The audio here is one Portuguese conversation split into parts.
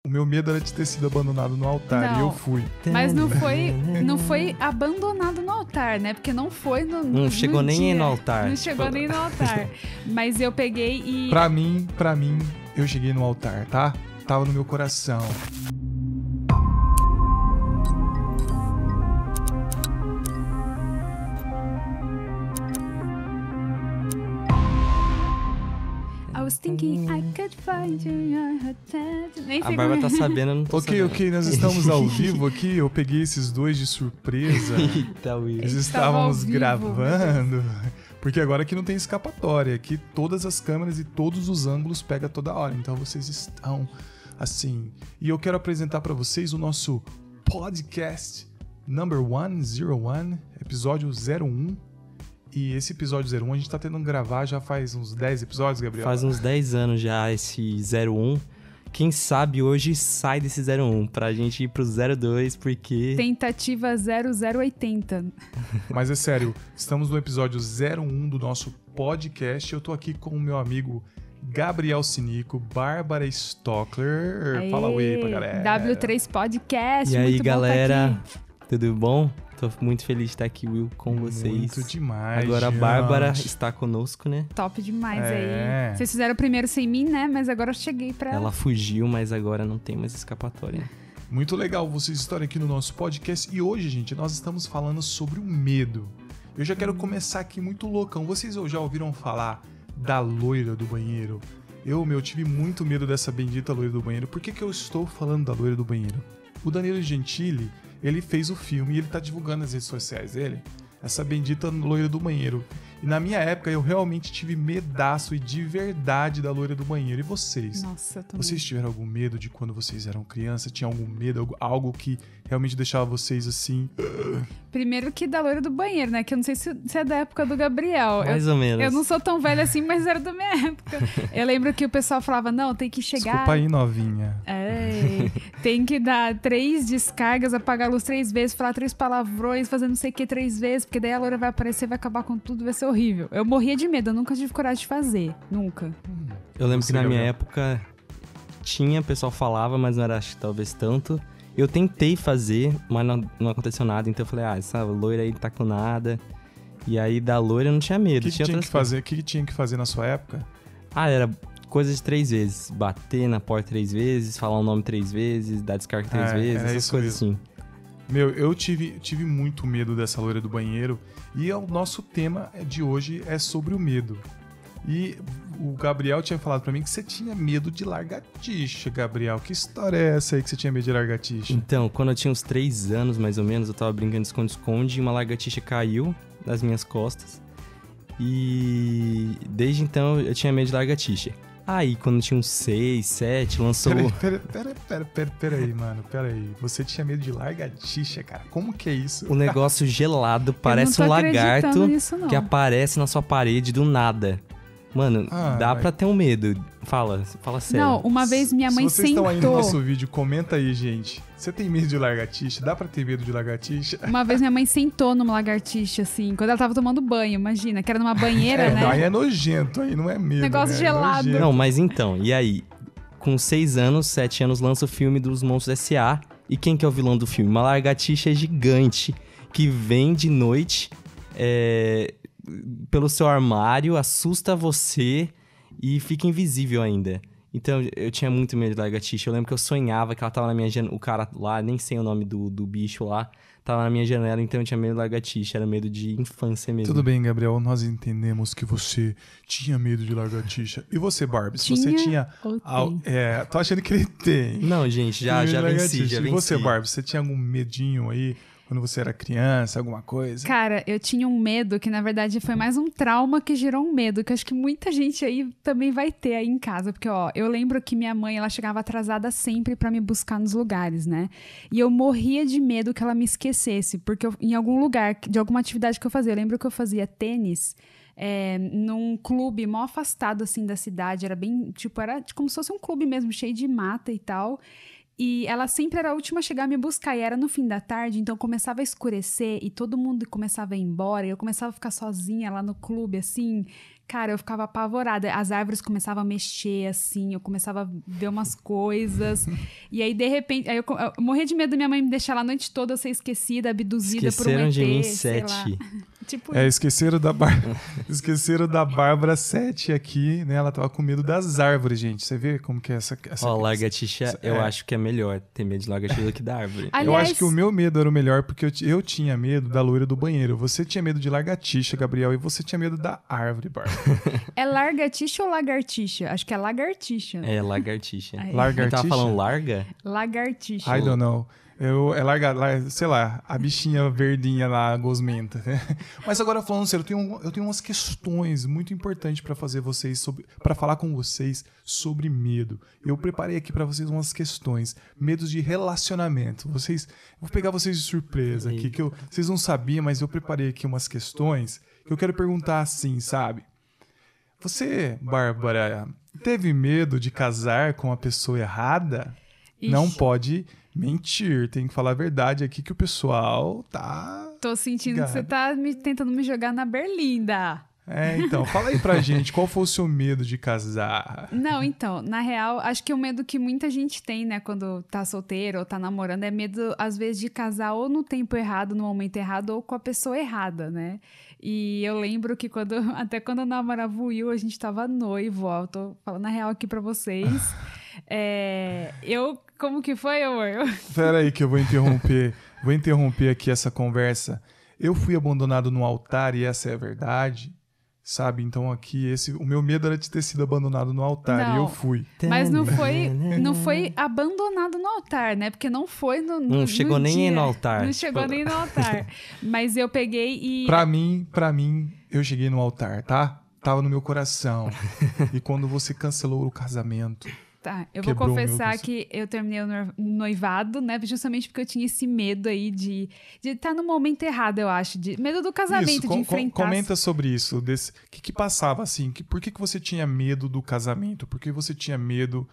O meu medo era de ter sido abandonado no altar e eu fui. Mas não foi abandonado no altar, né? Porque não foi no Não chegou nem no altar. Não chegou nem no altar. Mas eu peguei e... Pra mim, eu cheguei no altar, tá? Tava no meu coração. I was thinking I could find you in your hotel. Nem A sei Bárbara como tá sabendo, eu não tô sabendo. Ok, nós estamos ao vivo aqui. Eu peguei esses dois de surpresa. Eita, Will. Nós Estava ao estávamos vivo, gravando. Porque agora aqui não tem escapatória. Aqui todas as câmeras e todos os ângulos pegam toda hora. Então vocês estão assim. E eu quero apresentar pra vocês o nosso podcast number 101, episódio 01. E esse episódio 01 a gente tá tentando gravar já faz uns 10 episódios, Gabriel? Faz uns 10 anos já esse 01. Quem sabe hoje sai desse 01 pra gente ir pro 02, porque... Tentativa 0080. Mas é sério, estamos no episódio 01 do nosso podcast. Eu tô aqui com o meu amigo Gabriel Sinico, Bárbara Stockler. Aê, Fala oi pra galera. W3 Podcast. E aí, muito galera, bom tá aqui. tudo bom? Tô muito feliz de estar aqui, Will, com vocês. Muito demais, Agora a gente. Bárbara está conosco, né? Top demais É. aí. Vocês fizeram o primeiro sem mim, né? Mas agora eu cheguei pra... Ela fugiu, mas agora não tem mais escapatória. Muito legal vocês estarem aqui no nosso podcast. E hoje, gente, nós estamos falando sobre o medo. Eu já quero começar aqui muito loucão. Vocês já ouviram falar da loira do banheiro? Eu tive muito medo dessa bendita loira do banheiro. Por que eu estou falando da loira do banheiro? O Danilo Gentili, ele fez o filme e ele tá divulgando nas redes sociais dele essa bendita loira do banheiro. E na minha época eu realmente tive medaço e de verdade da loira do banheiro. E vocês? Nossa, também. Vocês tiveram algum medo de quando vocês eram criança? Tinha algum medo, algo que realmente deixava vocês assim? Primeiro que da loira do banheiro, né? Que eu não sei se é da época do Gabriel. Mais ou menos. Eu não sou tão velha assim, mas era da minha época. Eu lembro que o pessoal falava, não, tem que chegar... Desculpa aí, novinha. É, tem que dar 3 descargas, apagar a luz 3 vezes, falar 3 palavrões, fazer não sei o que 3 vezes, porque daí a loira vai aparecer, vai acabar com tudo, vai ser horrível. Eu morria de medo, eu nunca tive coragem de fazer. Nunca. Eu lembro Você, que na minha Gabriel? época tinha, o pessoal falava, mas não era, acho que talvez tanto. Eu tentei fazer, mas não aconteceu nada. Então eu falei, essa loira aí não tá com nada. E aí da loira eu não tinha medo. O que tinha que outras fazer? O que tinha que fazer na sua época? era coisa de 3 vezes. Bater na porta 3 vezes, falar o nome 3 vezes, dar descarga 3 vezes, era essas isso coisas mesmo. assim. Meu, eu tive muito medo dessa loira do banheiro. E o nosso tema de hoje é sobre o medo. E o Gabriel tinha falado pra mim que você tinha medo de lagartixa, Gabriel. Que história é essa aí que você tinha medo de lagartixa? Então, quando eu tinha uns 3 anos, mais ou menos, eu tava brincando de esconde-esconde e uma lagartixa caiu das minhas costas. E desde então eu tinha medo de lagartixa. Aí, quando eu tinha uns 6, 7, lançou... Peraí, mano. Peraí. Você tinha medo de lagartixa, cara? Como que é isso? Um negócio gelado, parece eu um não tô acreditando lagarto nisso, não. que aparece na sua parede do nada. Mano, dá mas- pra ter um medo. Fala sério. Não, uma vez minha mãe Se vocês estão aí no sentou... nosso vídeo, comenta aí, gente. Você tem medo de lagartixa? Dá pra ter medo de lagartixa? Uma vez minha mãe sentou numa lagartixa, assim, quando ela tava tomando banho, imagina, que era numa banheira, né? Não, aí é nojento, aí não é medo. Negócio né? gelado. É nojento. Não, mas então, e aí? Com 6 anos, 7 anos, lança o filme dos Monstros S.A. E quem que é o vilão do filme? Uma lagartixa gigante que vem de noite pelo seu armário, assusta você e fica invisível ainda. Então, eu tinha muito medo de lagartixa. Eu lembro que eu sonhava que ela tava na minha janela. O cara lá, nem sei o nome do bicho lá, tava na minha janela, então eu tinha medo de lagartixa. Era medo de infância mesmo. Tudo bem, Gabriel, nós entendemos que você tinha medo de lagartixa. E você, Barbie? Se você tinha... ou tem? Tô achando que ele tem. Não, gente, já Medo de venci, lagartixa. já E venci. você, Barbie? Você tinha algum medinho aí quando você era criança, alguma coisa? Cara, eu tinha um medo que, na verdade, foi mais um trauma que gerou um medo, que eu acho que muita gente aí também vai ter aí em casa. Porque, ó, eu lembro que minha mãe, ela chegava atrasada sempre pra me buscar nos lugares, né? E eu morria de medo que ela me esquecesse, porque em algum lugar, de alguma atividade que eu fazia, eu lembro que eu fazia tênis... num clube mó afastado, assim, da cidade. Era bem, tipo, era como se fosse um clube mesmo, cheio de mata e tal. E ela sempre era a última a chegar a me buscar, e era no fim da tarde, então começava a escurecer e todo mundo começava a ir embora, e eu começava a ficar sozinha lá no clube, assim. Cara, eu ficava apavorada. As árvores começavam a mexer, assim, eu começava a ver umas coisas. E aí, de repente, eu morria de medo da minha mãe me deixar lá a noite toda, eu ser esquecida, abduzida por um ET. Esqueceram de mim sei lá. 7. Tipo, Esqueceram da Bárbara 7 aqui, né? Ela tava com medo das árvores, gente. Você vê como que é essa Ó, lagartixa, eu acho que é melhor ter medo de lagartixa do que da árvore. Aliás, eu acho que o meu medo era o melhor, porque eu tinha medo da loira do banheiro. Você tinha medo de lagartixa, Gabriel, e você tinha medo da árvore, Bárbara. é largatixa ou lagartixa? Acho que é lagartixa. É, lagartixa. Aí. Lagartixa? Ele tava falando larga? Lagartixa. I don't know. Sei lá, a bichinha verdinha lá, gosmenta. Né? Mas agora, falando sério, eu tenho umas questões muito importantes para falar com vocês sobre medo. Eu preparei aqui para vocês umas questões. Medos de relacionamento. Vou pegar vocês de surpresa aqui, vocês não sabiam, mas eu preparei aqui umas questões que eu quero perguntar assim, sabe? Você, Bárbara, teve medo de casar com a pessoa errada? Ixi. Não pode mentir, tem que falar a verdade aqui que o pessoal tá... Tô sentindo que você tá tentando me jogar na berlinda. Então, fala aí pra gente, qual foi o seu medo de casar? Não, então, na real, acho que o medo que muita gente tem, né, quando tá solteiro ou tá namorando, é medo, às vezes, de casar ou no tempo errado, no momento errado, ou com a pessoa errada, né? E eu lembro que até quando eu namorava o Will, a gente tava noivo, ó, eu tô falando a real aqui pra vocês. Como que foi, amor? Pera aí que eu vou interromper aqui essa conversa. Eu fui abandonado no altar e essa é a verdade, sabe? Então aqui, o meu medo era de ter sido abandonado no altar e eu fui. Mas não foi abandonado no altar, né? Porque não foi Não chegou no nem dia. no altar. Não chegou nem no altar. Mas eu peguei e... Pra mim, eu cheguei no altar, tá? Tava no meu coração. E quando você cancelou o casamento... Tá, eu vou confessar que eu terminei o noivado, né? Justamente porque eu tinha esse medo aí de estar no momento errado, eu acho. Medo do casamento, de enfrentar... Comenta sobre isso. O que passava, assim? Por que você tinha medo do casamento? Por que você tinha medo?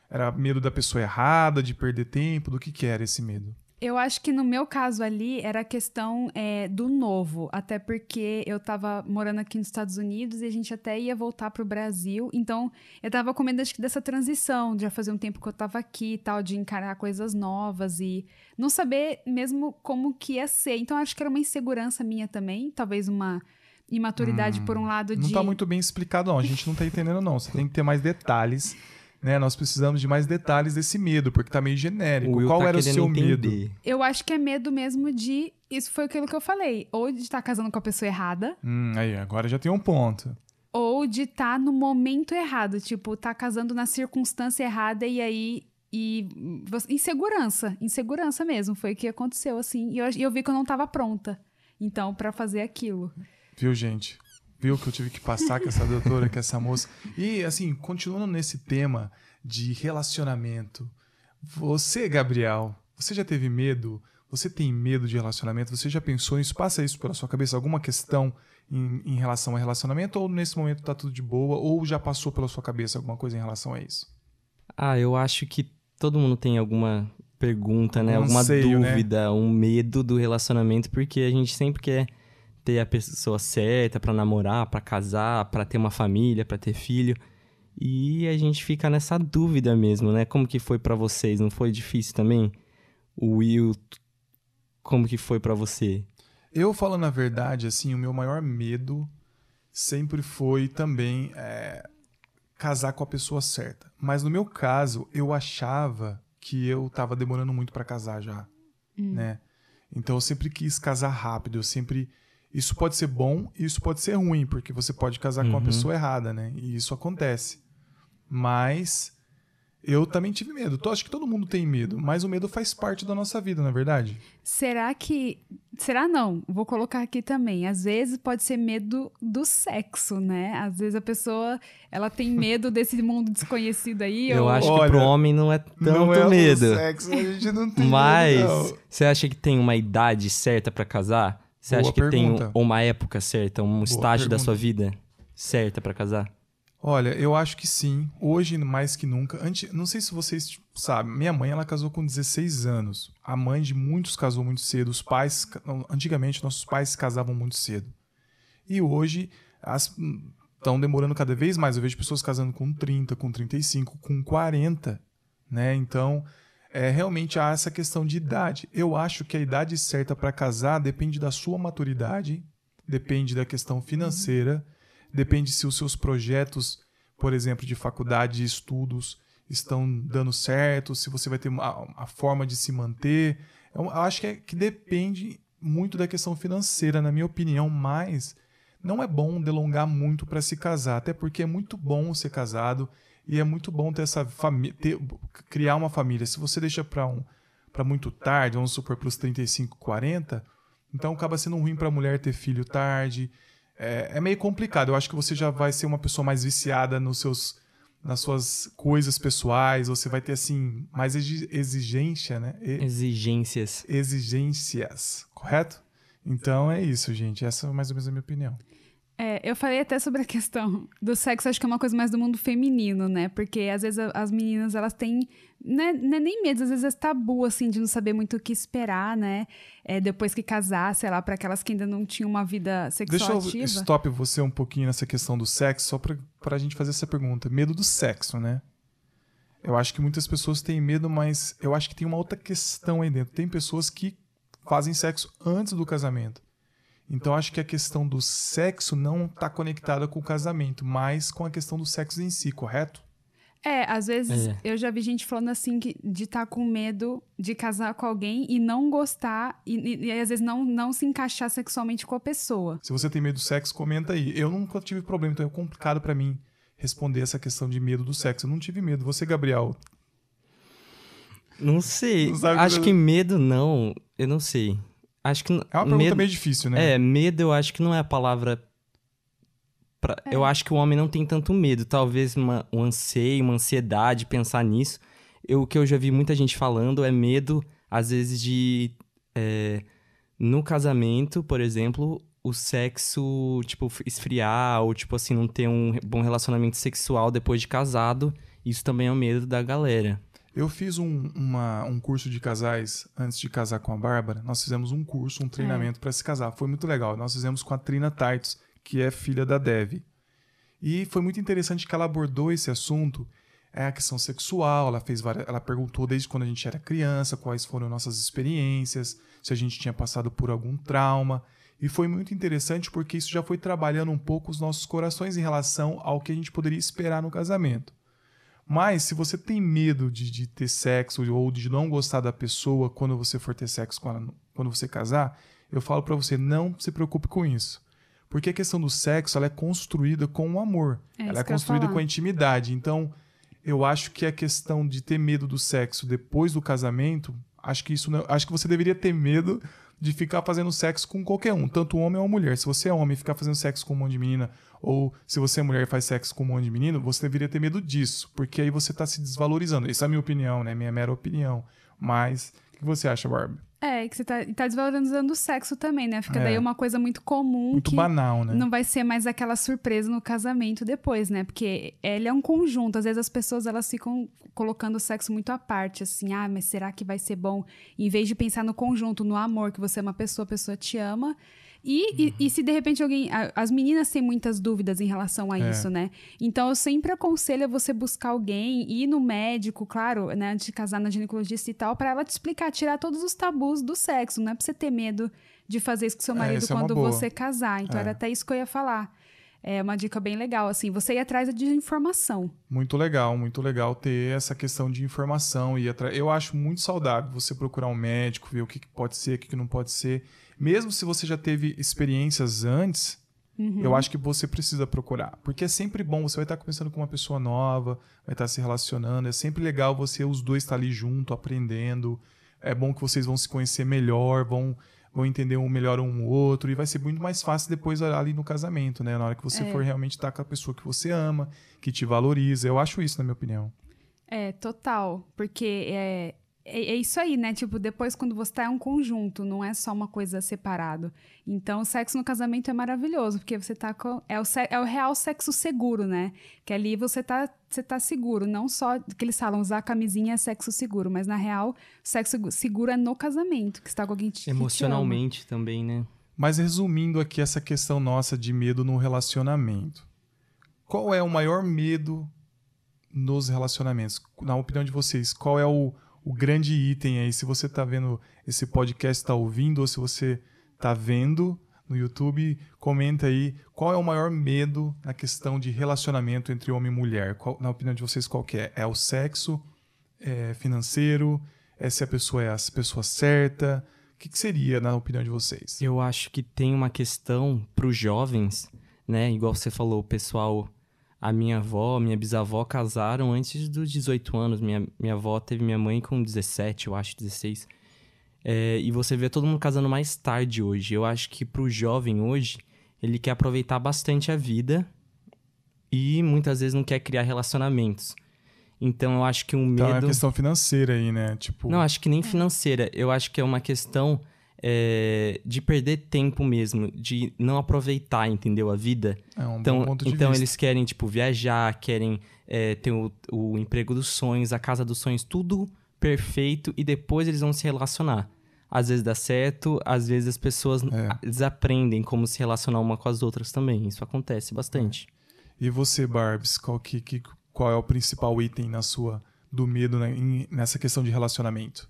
Era medo da pessoa errada, de perder tempo? Do que era esse medo? Eu acho que no meu caso ali era a questão do novo, até porque eu tava morando aqui nos Estados Unidos e a gente até ia voltar pro Brasil, então eu tava com medo acho que dessa transição, de já fazer um tempo que eu tava aqui e tal, de encarar coisas novas e não saber mesmo como que ia ser. Então acho que era uma insegurança minha também, talvez uma imaturidade por um lado Não tá muito bem explicado não, a gente não tá entendendo não, você tem que ter mais detalhes. Né, nós precisamos de mais detalhes desse medo, porque tá meio genérico. Qual era o seu medo? Eu acho que é medo mesmo de... Isso foi aquilo que eu falei. Ou de estar casando com a pessoa errada. Aí, agora já tem um ponto. Ou de estar no momento errado. Tipo, tá casando na circunstância errada e aí... Insegurança mesmo. Foi o que aconteceu, assim. E eu vi que eu não tava pronta. Então, pra fazer aquilo. Viu, gente? Viu que eu tive que passar com essa doutora, com essa moça. E, assim, continuando nesse tema de relacionamento. Você, Gabriel, você já teve medo? Você tem medo de relacionamento? Você já pensou nisso? Passa isso pela sua cabeça? Alguma questão em relação a relacionamento? Ou nesse momento tá tudo de boa? Ou já passou pela sua cabeça alguma coisa em relação a isso? Eu acho que todo mundo tem alguma pergunta, né? Alguma anseio, dúvida, né? Um medo do relacionamento, porque a gente sempre quer ter a pessoa certa pra namorar, pra casar, pra ter uma família, pra ter filho. E a gente fica nessa dúvida mesmo, né? Como que foi pra vocês? Não foi difícil também? O Will, como que foi pra você? Eu, falando a verdade, assim, o meu maior medo sempre foi também casar com a pessoa certa. Mas no meu caso, eu achava que eu tava demorando muito pra casar já, né? Então eu sempre quis casar rápido, Isso pode ser bom e isso pode ser ruim, porque você pode casar com a pessoa errada, né? E isso acontece. Mas eu também tive medo. Acho que todo mundo tem medo, mas o medo faz parte da nossa vida, não é verdade? Será não? Vou colocar aqui também. Às vezes pode ser medo do sexo, né? Às vezes a pessoa, ela tem medo desse mundo desconhecido aí. Eu acho que pro homem não é tanto medo. Não é sexo, a gente não tem mas medo, não. Você acha que tem uma idade certa pra casar? Você acha que tem uma época certa, um estágio da sua vida certa pra casar? Olha, eu acho que sim. Hoje, mais que nunca. Não sei se vocês sabe, minha mãe, ela casou com 16 anos. A mãe de muitos casou muito cedo. Os pais, antigamente, nossos pais se casavam muito cedo. E hoje, estão demorando cada vez mais. Eu vejo pessoas casando com 30, com 35, com 40, né? Então, realmente há essa questão de idade. Eu acho que a idade certa para casar depende da sua maturidade, depende da questão financeira, depende se os seus projetos, por exemplo, de faculdade, de estudos, estão dando certo, se você vai ter a forma de se manter. Eu acho que depende muito da questão financeira, na minha opinião, mas não é bom delongar muito para se casar, até porque é muito bom ser casado e é muito bom ter essa família, criar uma família. Se você deixa para muito tarde, vamos supor para os 35, 40, então acaba sendo ruim para a mulher ter filho tarde. É meio complicado. Eu acho que você já vai ser uma pessoa mais viciada nas suas coisas pessoais, você vai ter, assim, mais exigência, né? Exigências, correto? Então é isso, gente. Essa é mais ou menos a minha opinião. Eu falei até sobre a questão do sexo, acho que é uma coisa mais do mundo feminino, né? Porque às vezes as meninas, elas têm, né, nem medo, às vezes é tabu, assim, de não saber muito o que esperar, né? Depois que casar, sei lá, para aquelas que ainda não tinham uma vida sexual ativa. Deixa eu stop você um pouquinho nessa questão do sexo, só pra gente fazer essa pergunta. Medo do sexo, né? Eu acho que muitas pessoas têm medo, mas eu acho que tem uma outra questão aí dentro. Tem pessoas que fazem sexo antes do casamento. Então, acho que a questão do sexo não está conectada com o casamento, mas com a questão do sexo em si, correto? Às vezes eu já vi gente falando assim de estar com medo de casar com alguém e não gostar, e às vezes não se encaixar sexualmente com a pessoa. Se você tem medo do sexo, comenta aí. Eu nunca tive problema, então é complicado para mim responder essa questão de medo do sexo. Eu não tive medo. Você, Gabriel? Não sei. Acho que medo não. Eu não sei. Acho que é uma pergunta meio difícil, né? Medo eu acho que não é a palavra... Eu acho que o homem não tem tanto medo. Talvez um anseio, uma ansiedade, pensar nisso. O que eu já vi muita gente falando é medo, às vezes, de... no casamento, por exemplo, o sexo, tipo, esfriar. Ou, tipo assim, não ter um bom relacionamento sexual depois de casado. Isso também é um medo da galera. Eu fiz um curso de casais antes de casar com a Bárbara. Nós fizemos um curso, um treinamento para se casar. Foi muito legal. Nós fizemos com a Trina Titus, que é filha da Dev. E foi muito interessante que ela abordou esse assunto, a questão sexual. Ela perguntou desde quando a gente era criança, quais foram nossas experiências, se a gente tinha passado por algum trauma. E foi muito interessante porque isso já foi trabalhando um pouco os nossos corações em relação ao que a gente poderia esperar no casamento. Mas, se você tem medo de ter sexo ou de não gostar da pessoa quando você for ter sexo com ela, quando você casar, eu falo pra você, não se preocupe com isso. Porque a questão do sexo, ela é construída com o amor. Ela é construída com a intimidade. Então, eu acho que a questão de ter medo do sexo depois do casamento, acho que você deveria ter medo de ficar fazendo sexo com qualquer um, tanto homem ou mulher. Se você é homem e ficar fazendo sexo com um monte de menina, ou se você é mulher e faz sexo com um monte de menino, você deveria ter medo disso, porque aí você está se desvalorizando. Essa é a minha opinião, né? Minha mera opinião. Mas, o que você acha, Barbie? Que você tá desvalorizando o sexo também, né? Fica daí uma coisa muito comum. Muito banal, né? Não vai ser mais aquela surpresa no casamento depois, né? Porque ele é um conjunto. Às vezes as pessoas, elas ficam colocando o sexo muito à parte, assim. Mas será que vai ser bom? Em vez de pensar no conjunto, no amor, que você é uma pessoa, a pessoa te ama. E se de repente alguém... As meninas têm muitas dúvidas em relação a isso, né? Então eu sempre aconselho a você buscar alguém, ir no médico, claro, né? Antes de casar, na ginecologista e tal, pra ela te explicar, tirar todos os tabus do sexo. Não é pra você ter medo de fazer isso com seu marido quando você casar. Então era até isso que eu ia falar. É uma dica bem legal, assim. Você ir atrás de informação. Muito legal ter essa questão de informação. Eu acho muito saudável você procurar um médico, ver o que pode ser, o que não pode ser. Mesmo se você já teve experiências antes, eu acho que você precisa procurar. Porque é sempre bom, você vai estar conversando com uma pessoa nova, vai estar se relacionando. É sempre legal os dois estar ali junto, aprendendo. É bom que vocês vão se conhecer melhor, vão entender melhor um outro. E vai ser muito mais fácil depois ali no casamento, né? Na hora que você for realmente estar com a pessoa que você ama, que te valoriza. Eu acho isso, na minha opinião. Total. Porque é isso aí, né? Tipo, depois quando você tá, é um conjunto, não é só uma coisa separado. Então, o sexo no casamento é maravilhoso, porque você tá com... É o real sexo seguro, né? Que ali você tá você tá seguro. Não só que eles falam usar camisinha é sexo seguro, mas na real, sexo seguro é no casamento, que você tá com alguém que te ama. Emocionalmente também, né? Mas resumindo aqui essa questão nossa de medo no relacionamento. Qual é o maior medo nos relacionamentos? Na opinião de vocês, qual é o grande item aí? Se você tá vendo esse podcast, tá ouvindo, ou se você tá vendo no YouTube, comenta aí qual é o maior medo na questão de relacionamento entre homem e mulher. Na opinião de vocês, qual que é? É o sexo? É financeiro? É se a pessoa é a pessoa certa? O que seria, na opinião de vocês? Eu acho que tem uma questão pros jovens, né? Igual você falou, o pessoal... A minha avó, minha bisavó casaram antes dos 18 anos. Minha avó teve minha mãe com 17, eu acho, 16. E você vê todo mundo casando mais tarde hoje. Eu acho que pro jovem hoje, ele quer aproveitar bastante a vida e muitas vezes não quer criar relacionamentos. Então eu acho que um medo... Então é uma questão financeira aí, né? Tipo... Não, acho que nem financeira. Eu acho que é uma questão de perder tempo mesmo, de não aproveitar, entendeu? A vida. É um bom ponto de então vista. Eles querem, tipo, viajar, querem ter o emprego dos sonhos, a casa dos sonhos, tudo perfeito, e depois eles vão se relacionar. Às vezes dá certo, às vezes as pessoas desaprendem como se relacionar uma com as outras também. Isso acontece bastante. E você, Barbs, qual é o principal item do medo nessa questão de relacionamento?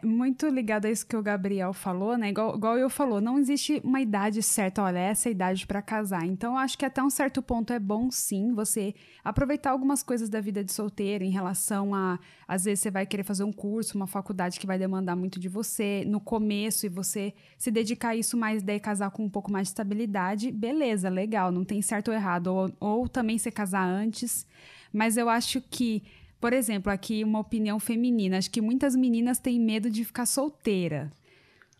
Muito ligado a isso que o Gabriel falou, né? Igual eu falou, não existe uma idade certa, olha, essa é a idade pra casar. Então, eu acho que até um certo ponto é bom, sim, você aproveitar algumas coisas da vida de solteiro em relação a... Às vezes, você vai querer fazer um curso, uma faculdade que vai demandar muito de você no começo e você se dedicar a isso mais, daí casar com um pouco mais de estabilidade. Beleza, legal, não tem certo ou errado. Ou também você casar antes. Mas eu acho que... Por exemplo, aqui uma opinião feminina. Acho que muitas meninas têm medo de ficar solteira.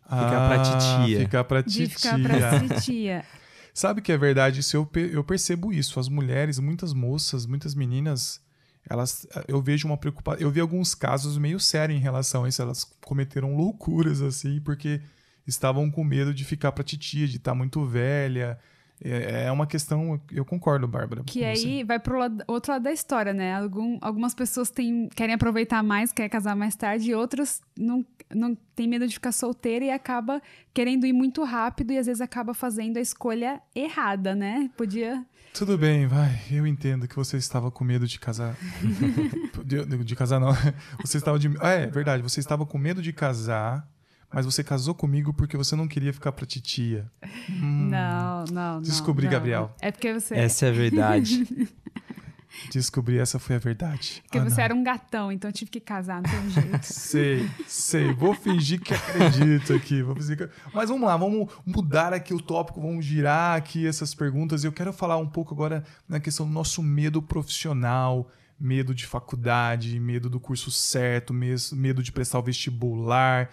Ficar pra titia. Ficar pra De ficar pra titia. Sabe que é verdade? Eu percebo isso. As mulheres, muitas moças, muitas meninas, eu vejo uma preocupação. Eu vi alguns casos meio sérios em relação a isso. Elas cometeram loucuras, assim, porque estavam com medo de ficar pra titia, de estar muito velha. É uma questão, eu concordo, Bárbara. Que aí vai pro outro lado da história, né? Algumas pessoas querem aproveitar mais, querem casar mais tarde, e outras não têm medo de ficar solteira e acaba querendo ir muito rápido e às vezes acaba fazendo a escolha errada, né? Tudo bem, vai. Eu entendo que você estava com medo de casar. de casar, não. Você estava é verdade. Você estava com medo de casar, mas você casou comigo porque você não queria ficar pra titia. Não. Descobri, não. Gabriel. É porque você... Essa é a verdade. Descobri, essa foi a verdade. Porque você era um gatão, então eu tive que casar, não tem jeito. Sei. Vou fingir que acredito aqui. Mas vamos lá, vamos mudar aqui o tópico, vamos girar aqui essas perguntas. Eu quero falar um pouco agora na questão do nosso medo profissional, medo de faculdade, medo do curso certo, medo de prestar o vestibular.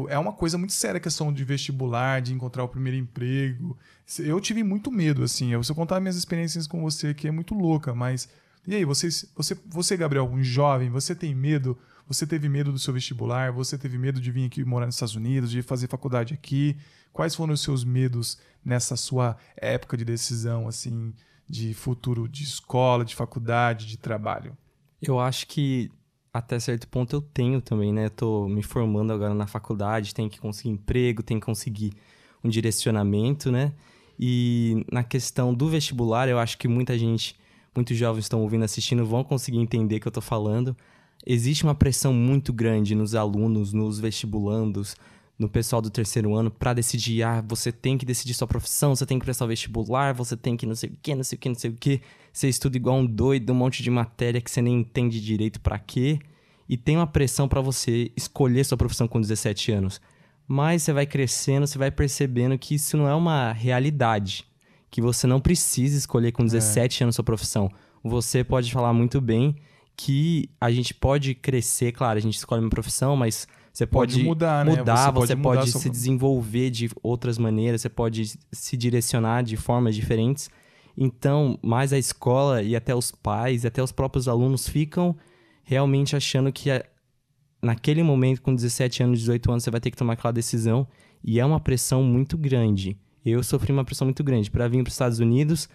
É uma coisa muito séria a questão de vestibular, de encontrar o primeiro emprego. Eu tive muito medo, assim. Se eu contar minhas experiências com você aqui, é muito louca, mas... E aí, você, Gabriel, um jovem, você tem medo? Você teve medo do seu vestibular? Você teve medo de vir aqui morar nos Estados Unidos, de fazer faculdade aqui? Quais foram os seus medos nessa sua época de decisão, assim, de futuro de escola, de faculdade, de trabalho? Eu acho que... Até certo ponto eu tenho também, né? Eu tô me formando agora na faculdade, tenho que conseguir emprego, tenho que conseguir um direcionamento, né? E na questão do vestibular, eu acho que muitos jovens estão ouvindo, assistindo, vão conseguir entender o que eu tô falando. Existe uma pressão muito grande nos alunos, nos vestibulandos, no pessoal do terceiro ano para decidir, você tem que decidir sua profissão, você tem que prestar o vestibular, você tem que não sei o que. Você estuda igual um doido, um monte de matéria que você nem entende direito pra quê. E tem uma pressão pra você escolher sua profissão com 17 anos. Mas você vai crescendo, você vai percebendo que isso não é uma realidade. Que você não precisa escolher com 17 anos sua profissão. Você pode falar muito bem que a gente pode crescer, claro, a gente escolhe uma profissão, mas você pode mudar, né? Você pode se desenvolver de outras maneiras, você pode se direcionar de formas diferentes. Então, mais a escola e até os pais e até os próprios alunos ficam realmente achando que naquele momento, com 17 anos, 18 anos, você vai ter que tomar aquela decisão. E é uma pressão muito grande. Eu sofri uma pressão muito grande. Para vir para os Estados Unidos,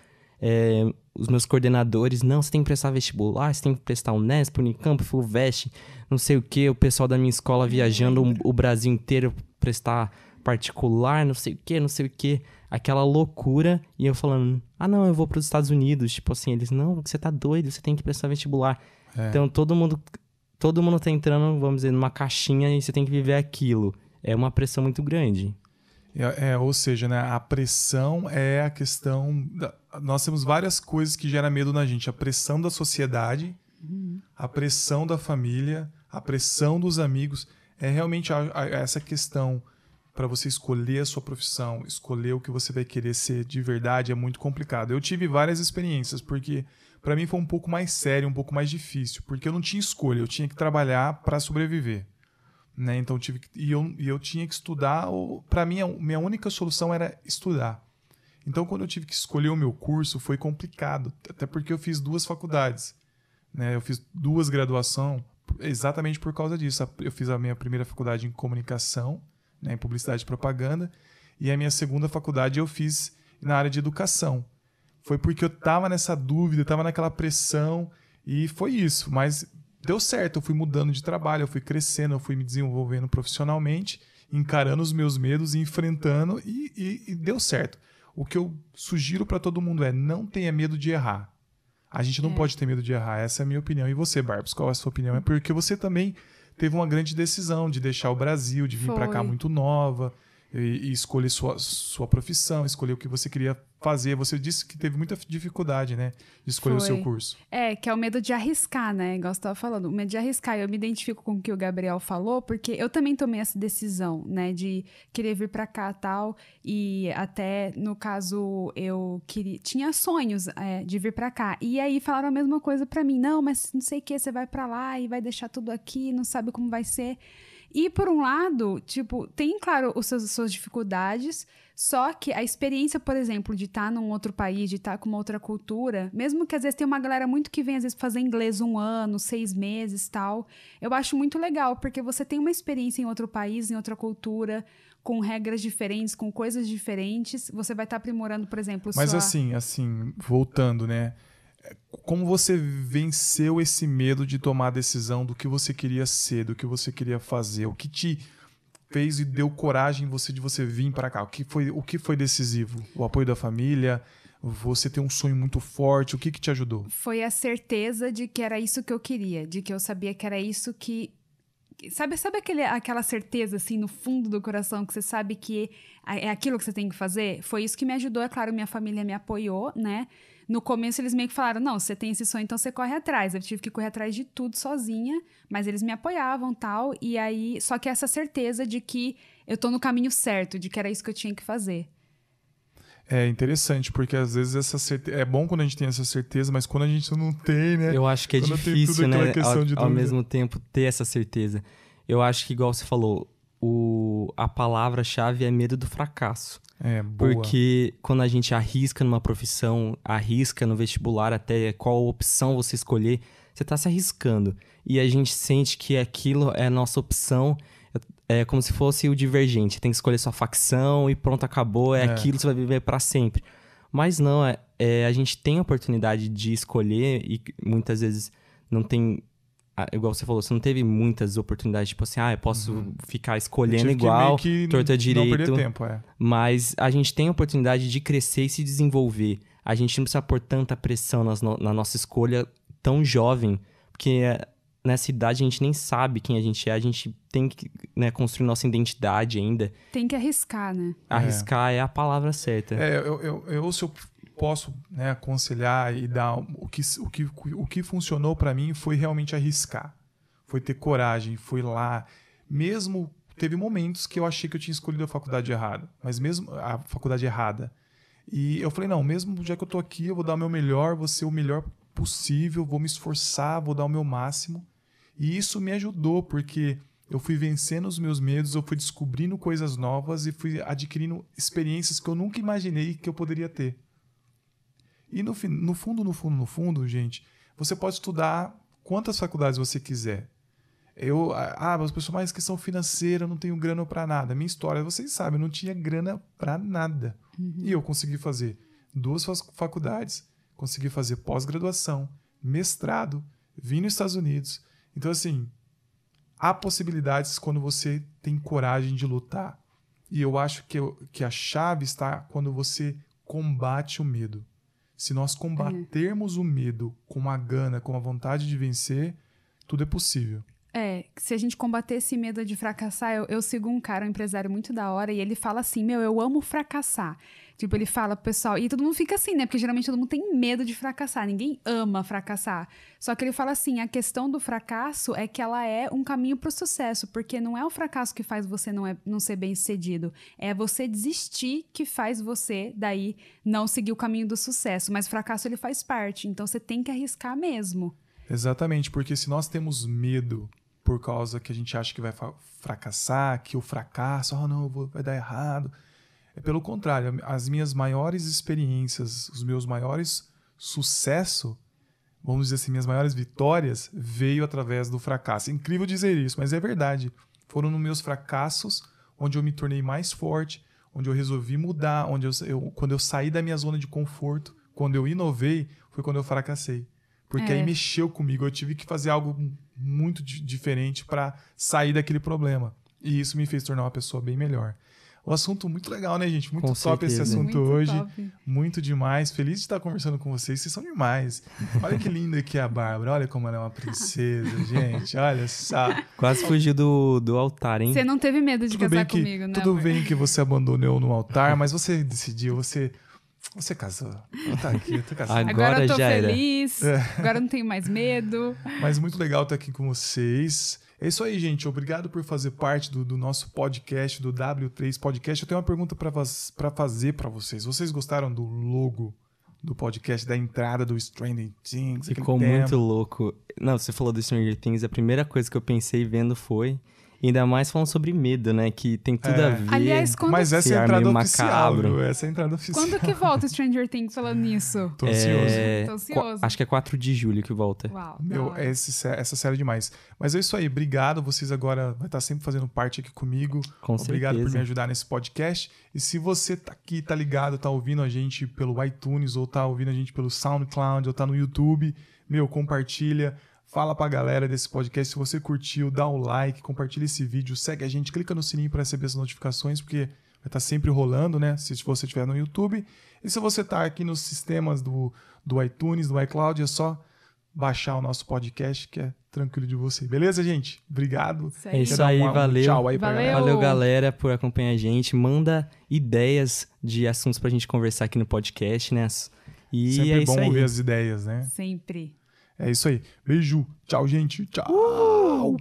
os meus coordenadores, não, você tem que prestar vestibular, você tem que prestar Unesp, Unicamp, FUVEST, não sei o que, o pessoal da minha escola viajando o Brasil inteiro prestar particular, não sei o que, aquela loucura, e eu falando, não, eu vou para os Estados Unidos, tipo assim, eles, não, você tá doido, você tem que prestar vestibular. Então todo mundo tá entrando, vamos dizer, numa caixinha e você tem que viver aquilo. É uma pressão muito grande. Ou seja, né, a pressão é a questão... Nós temos várias coisas que geram medo na gente. A pressão da sociedade, a pressão da família, a pressão dos amigos. É realmente essa questão para você escolher a sua profissão, escolher o que você vai querer ser de verdade, é muito complicado. Eu tive várias experiências, porque para mim foi um pouco mais sério, um pouco mais difícil, porque eu não tinha escolha, eu tinha que trabalhar para sobreviver. Né? Então eu tinha que estudar. Para mim, minha única solução era estudar. Então, quando eu tive que escolher o meu curso, foi complicado, até porque eu fiz 2 faculdades, né? Eu fiz 2 graduações exatamente por causa disso. Eu fiz a minha primeira faculdade em comunicação, né, em publicidade e propaganda, e a minha segunda faculdade eu fiz na área de educação. Foi porque eu estava nessa dúvida, estava naquela pressão, e foi isso. Mas deu certo, eu fui mudando de trabalho, eu fui crescendo, eu fui me desenvolvendo profissionalmente, encarando os meus medos e enfrentando, e deu certo. O que eu sugiro para todo mundo é: não tenha medo de errar. A gente não pode ter medo de errar, essa é a minha opinião. E você, Barbs, qual é a sua opinião? É porque você também teve uma grande decisão de deixar o Brasil, de vir para cá muito nova, e escolher sua profissão, escolher o que você queria fazer. Você disse que teve muita dificuldade, né, de escolher o seu curso. Que é o medo de arriscar, né, igual você estava falando, o medo de arriscar. Eu me identifico com o que o Gabriel falou, porque eu também tomei essa decisão, né, de querer vir pra cá e tal, e até, no caso, eu tinha sonhos de vir pra cá, e aí falaram a mesma coisa pra mim: não, mas não sei o que, você vai pra lá e vai deixar tudo aqui, não sabe como vai ser. E, por um lado, tipo, tem, claro, as suas dificuldades, só que a experiência, por exemplo, de estar num outro país, de estar com uma outra cultura, mesmo que às vezes tem uma galera muito que vem, às vezes, fazer inglês 1 ano, 6 meses e tal, eu acho muito legal, porque você tem uma experiência em outro país, em outra cultura, com regras diferentes, com coisas diferentes, você vai estar aprimorando, por exemplo, Mas assim, voltando, né? Como você venceu esse medo de tomar a decisão do que você queria ser, do que você queria fazer? O que te fez e deu coragem de você vir para cá? O que foi decisivo? O apoio da família? Você ter um sonho muito forte? O que te ajudou? Foi a certeza de que era isso que eu queria, de que eu sabia que era isso que... Sabe aquela certeza, assim, no fundo do coração, que você sabe que é aquilo que você tem que fazer? Foi isso que me ajudou. É claro, minha família me apoiou, né? No começo, eles meio que falaram: não, você tem esse sonho, então você corre atrás. Eu tive que correr atrás de tudo sozinha, mas eles me apoiavam e tal. E aí, só que essa certeza de que eu tô no caminho certo, de que era isso que eu tinha que fazer. É interessante, porque às vezes essa certeza... É bom quando a gente tem essa certeza, mas quando a gente não tem, né? Eu acho que é difícil, né? Ao mesmo tempo, ter essa certeza. Eu acho que, igual você falou, a palavra-chave é medo do fracasso. Boa. Porque quando a gente arrisca numa profissão, arrisca no vestibular até qual opção você escolher, você tá se arriscando. E a gente sente que aquilo é a nossa opção. É como se fosse o Divergente. Tem que escolher sua facção e pronto, acabou. É aquilo que você vai viver para sempre. Mas não, a gente tem a oportunidade de escolher e muitas vezes não tem... Igual você falou, você não teve muitas oportunidades, tipo assim, eu posso ficar escolhendo igual, torta direito. Não perder tempo, Mas a gente tem a oportunidade de crescer e se desenvolver. A gente não precisa pôr tanta pressão na nossa escolha tão jovem, porque nessa idade a gente nem sabe quem a gente tem que, né, construir nossa identidade ainda. Tem que arriscar, né? Arriscar é a palavra certa. Se eu posso, né, aconselhar e dar o que funcionou para mim foi realmente arriscar, foi ter coragem, foi lá. Mesmo teve momentos que eu achei que eu tinha escolhido a faculdade errada, mas mesmo a faculdade errada. E eu falei: não, mesmo já que eu tô aqui, eu vou dar o meu melhor, vou ser o melhor possível, vou me esforçar, vou dar o meu máximo. E isso me ajudou, porque eu fui vencendo os meus medos, eu fui descobrindo coisas novas e fui adquirindo experiências que eu nunca imaginei que eu poderia ter. E no fundo, gente, você pode estudar quantas faculdades você quiser. As pessoas, mas questão financeira, eu não tenho grana para nada. Minha história, vocês sabem, eu não tinha grana para nada. E eu consegui fazer. 2 faculdades, consegui fazer pós-graduação, mestrado, vim nos Estados Unidos. Então, assim, há possibilidades quando você tem coragem de lutar. E eu acho que a chave está quando você combate o medo. Se nós combatermos o medo com a gana, com a vontade de vencer, tudo é possível. Se a gente combater esse medo de fracassar, eu sigo um cara, um empresário muito da hora, e ele fala assim, eu amo fracassar. Tipo, ele fala pro pessoal, e todo mundo fica assim, né? Porque geralmente todo mundo tem medo de fracassar, ninguém ama fracassar. Só que ele fala assim, a questão do fracasso é que ela é um caminho pro sucesso, porque não é o fracasso que faz você não ser bem-sucedido, é você desistir que faz você, daí, não seguir o caminho do sucesso. Mas o fracasso, ele faz parte, então você tem que arriscar mesmo. Exatamente, porque se nós temos medo por causa que a gente acha que vai fracassar, que o fracasso, vai dar errado. É pelo contrário, as minhas maiores experiências, os meus maiores sucessos, vamos dizer assim, minhas maiores vitórias, veio através do fracasso. É incrível dizer isso, mas é verdade. Foram nos meus fracassos onde eu me tornei mais forte, onde eu resolvi mudar, quando eu saí da minha zona de conforto, quando eu inovei, foi quando eu fracassei. Porque aí mexeu comigo, eu tive que fazer algo muito diferente para sair daquele problema. E isso me fez tornar uma pessoa bem melhor. Um assunto muito legal, né, gente? Muito Com top certeza. esse assunto Muito hoje. top. Muito demais. Feliz de estar conversando com vocês. Vocês são demais. Olha que linda que é a Bárbara. Olha como ela é uma princesa, gente. Olha só. Quase fugiu do altar, hein? Você não teve medo de casar comigo, né, Tudo amor? bem que você abandonou no altar, mas você decidiu, você casou. Tá aqui, eu tô casado. Agora eu tô já era. feliz, agora eu não tenho mais medo. Mas muito legal estar aqui com vocês. É isso aí, gente. Obrigado por fazer parte do nosso podcast, do W3 Podcast. Eu tenho uma pergunta para fazer para vocês. Vocês gostaram do logo do podcast, da entrada do Stranger Things? Ficou muito louco. Não, você falou do Stranger Things, a primeira coisa que eu pensei vendo foi... Ainda mais falando sobre medo, né? Que tem tudo a ver. Aliás, Mas essa é a entrada oficial, macabro. viu? Essa é a entrada oficial. Quando que volta Stranger Things falando nisso? Tô ansioso. Tô ansioso. Acho que é 4 de julho que volta. Uau, Meu, da hora. essa série é demais. Mas é isso aí. Obrigado. Vocês agora vai estar sempre fazendo parte aqui comigo. Com Obrigado por certeza. me ajudar nesse podcast. E se você tá aqui, tá ligado, tá ouvindo a gente pelo iTunes, ou tá ouvindo a gente pelo SoundCloud, ou tá no YouTube, compartilha. Fala pra galera desse podcast. Se você curtiu, dá o like, compartilha esse vídeo, segue a gente, clica no sininho para receber as notificações, porque vai estar sempre rolando, né? Se você estiver no YouTube. E se você tá aqui nos sistemas do iTunes, do iCloud, é só baixar o nosso podcast, que é tranquilo de você. Beleza, gente? Obrigado. Isso É aí. isso Quer dar aí, um valeu. tchau aí pra Valeu. galera? Valeu, galera, por acompanhar a gente. Manda ideias de assuntos pra gente conversar aqui no podcast, né? E Sempre é bom isso aí. ouvir as ideias, né? Sempre. É isso aí. Beijo. Tchau, gente. Tchau.